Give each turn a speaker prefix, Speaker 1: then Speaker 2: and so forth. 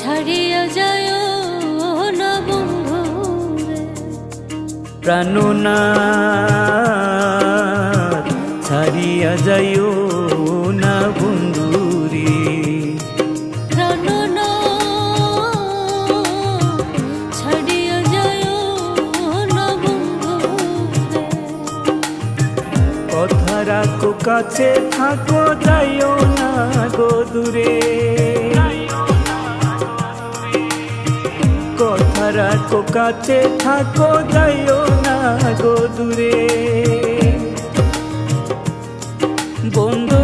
Speaker 1: ছাড়িয়া যায় না বন্ধু রে।
Speaker 2: প্রাণনাথ ছাড়িয়া যাইও না বন্ধুরে।
Speaker 1: ছাড়িয়া যায় না বন্ধু রে।
Speaker 2: কথা রাখো কাছে থাকো যাইও না গো দূরে। কথা রাখো কাছে থাকো যাইও না গো দূরে। বন্ধু